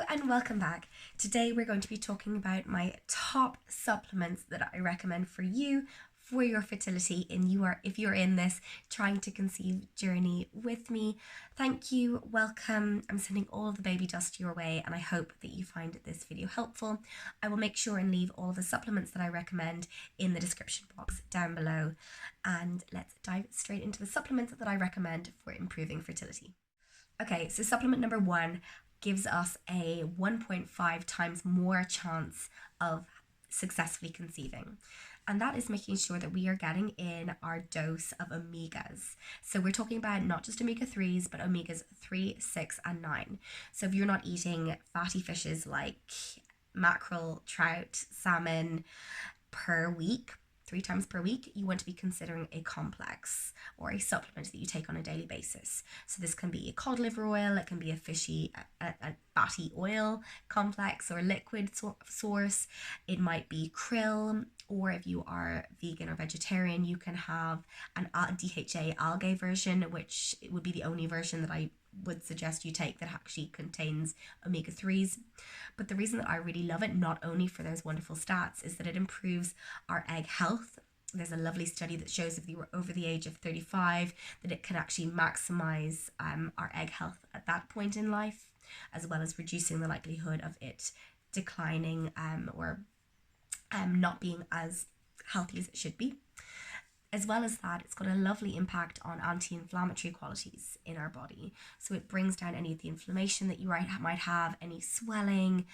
Hello and welcome back. Today we're going to be talking about my top supplements that I recommend for you for your fertility if you're in this trying to conceive journey with me. Thank you, welcome. I'm sending all of the baby dust your way and I hope that you find this video helpful. I will make sure and leave all of the supplements that I recommend in the description box down below, and let's dive straight into the supplements that I recommend for improving fertility. Okay, so supplement number 1 gives us a 1.5 times more chance of successfully conceiving. And that is making sure that we are getting in our dose of omegas. So we're talking about not just omega-3s, but omegas 3, 6, and 9. So if you're not eating fatty fishes like mackerel, trout, salmon per week, 3 times per week, you want to be considering a complex or a supplement that you take on a daily basis. So this can be a cod liver oil, it can be a fatty oil complex or liquid source. It might be krill, or if you are vegan or vegetarian, you can have an DHA algae version, which would be the only version that I would suggest you take that actually contains omega-3s. But the reason that I really love it, not only for those wonderful stats, is that it improves our egg health. There's a lovely study that shows if you were over the age of 35 that it can actually maximize our egg health at that point in life, as well as reducing the likelihood of it declining or not being as healthy as it should be. As well as that, it's got a lovely impact on anti-inflammatory qualities in our body. So it brings down any of the inflammation that you might have, any swelling,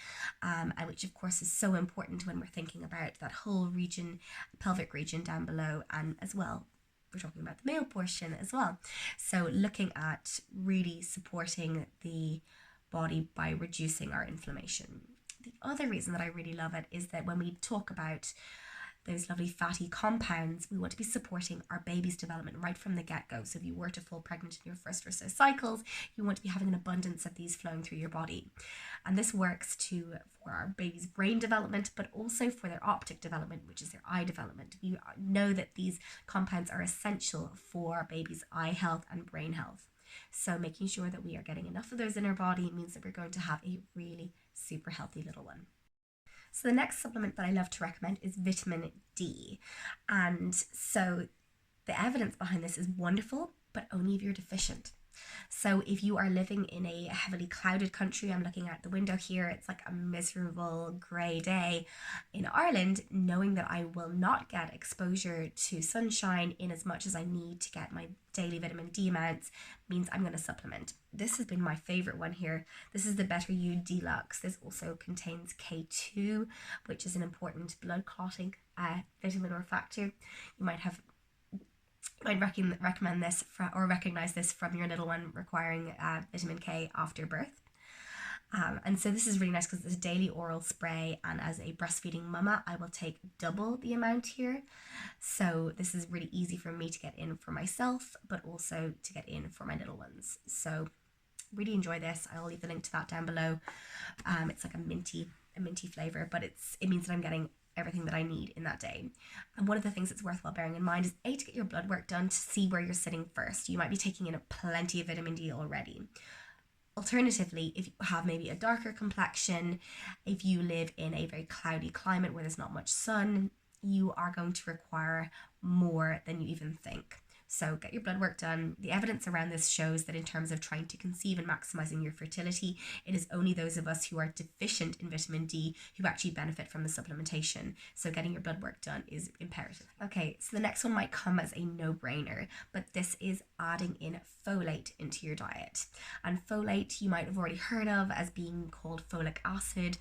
which of course is so important when we're thinking about that whole region, pelvic region down below, and as well, we're talking about the male portion as well. So looking at really supporting the body by reducing our inflammation. The other reason that I really love it is that when we talk about those lovely fatty compounds, we want to be supporting our baby's development right from the get-go. So if you were to fall pregnant in your first or so cycles, you want to be having an abundance of these flowing through your body. And this works for our baby's brain development, but also for their optic development, which is their eye development. We know that these compounds are essential for baby's eye health and brain health. So making sure that we are getting enough of those in our body means that we're going to have a really super healthy little one. So the next supplement that I love to recommend is vitamin D. And so the evidence behind this is wonderful, but only if you're deficient. So if you are living in a heavily clouded country, I'm looking out the window here, it's like a miserable grey day in Ireland, knowing that I will not get exposure to sunshine in as much as I need to get my daily vitamin D amounts means I'm going to supplement. This has been my favorite one here. This is the Better You Deluxe. This also contains K2, which is an important blood clotting vitamin or factor. You might recommend this or recognize this from your little one requiring vitamin K after birth. And so this is really nice because it's a daily oral spray, and as a breastfeeding mumma, I will take double the amount here. So this is really easy for me to get in for myself, but also to get in for my little ones. So really enjoy this. I'll leave the link to that down below. It's like a minty flavor, but it means that I'm getting everything that I need in that day. And one of the things that's worthwhile bearing in mind is to get your blood work done to see where you're sitting first. You might be taking in plenty of vitamin D already. Alternatively, if you have maybe a darker complexion, if you live in a very cloudy climate where there's not much sun, you are going to require more than you even think. So get your blood work done. The evidence around this shows that in terms of trying to conceive and maximizing your fertility, it is only those of us who are deficient in vitamin D who actually benefit from the supplementation. So getting your blood work done is imperative. Okay, so the next one might come as a no-brainer, but this is adding in folate into your diet. And folate you might have already heard of as being called folic acid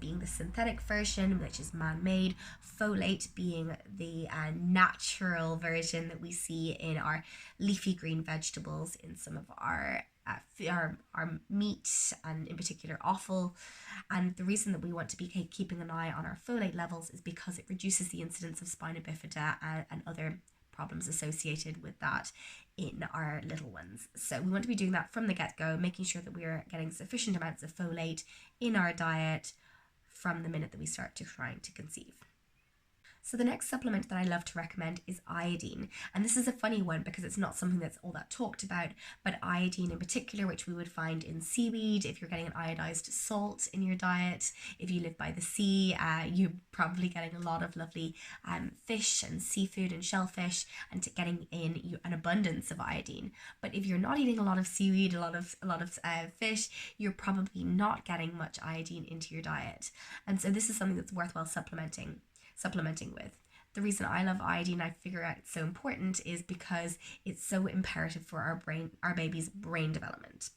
being the synthetic version, which is man-made, folate being the natural version that we see in our leafy green vegetables, in some of our meat, and in particular offal. And the reason that we want to be keeping an eye on our folate levels is because it reduces the incidence of spina bifida and other problems associated with that in our little ones. So we want to be doing that from the get-go, making sure that we're getting sufficient amounts of folate in our diet from the minute that we start trying to conceive. So the next supplement that I love to recommend is iodine. And this is a funny one because it's not something that's all that talked about, but iodine in particular, which we would find in seaweed, if you're getting an iodized salt in your diet, if you live by the sea, you're probably getting a lot of lovely fish and seafood and shellfish, and getting in an abundance of iodine. But if you're not eating a lot of seaweed, a lot of fish, you're probably not getting much iodine into your diet. And so this is something that's worthwhile supplementing with. The reason I love iodine, I figure out it's so important, is because it's so imperative for our baby's brain development.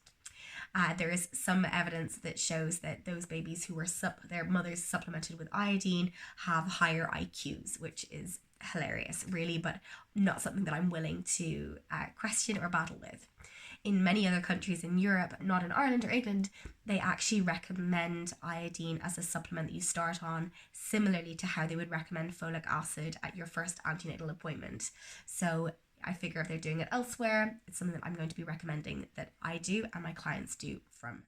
There is some evidence that shows that those babies who were their mothers supplemented with iodine have higher IQs, which is hilarious, really, but not something that I'm willing to question or battle with. In many other countries in Europe, not in Ireland or England, they actually recommend iodine as a supplement that you start on, similarly to how they would recommend folic acid at your first antenatal appointment. So I figure if they're doing it elsewhere, it's something that I'm going to be recommending that I do and my clients do from.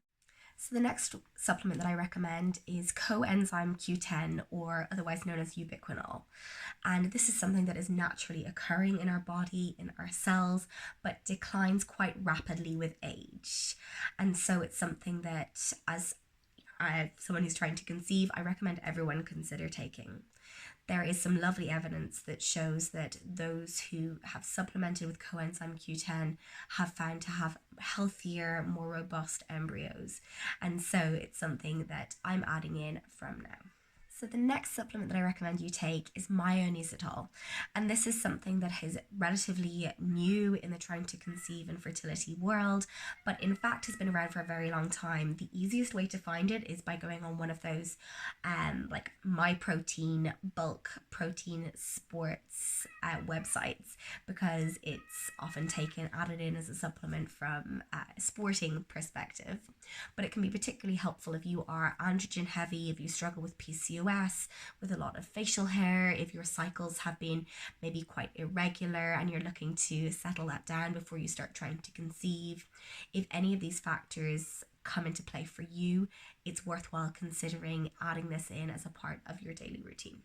So the next supplement that I recommend is coenzyme Q10, or otherwise known as ubiquinol. And this is something that is naturally occurring in our body, in our cells, but declines quite rapidly with age. And so it's something that, as someone who's trying to conceive, I recommend everyone consider taking. There is some lovely evidence that shows that those who have supplemented with coenzyme Q10 have found to have healthier, more robust embryos. And so it's something that I'm adding in from now. So the next supplement that I recommend you take is myonisitol. And this is something that is relatively new in the trying to conceive and fertility world, but in fact has been around for a very long time. The easiest way to find it is by going on one of those like MyProtein, bulk protein sports websites, because it's often added in as a supplement from a sporting perspective. But it can be particularly helpful if you are androgen heavy, if you struggle with PCOS, with a lot of facial hair, if your cycles have been maybe quite irregular and you're looking to settle that down before you start trying to conceive. If any of these factors come into play for you, it's worthwhile considering adding this in as a part of your daily routine.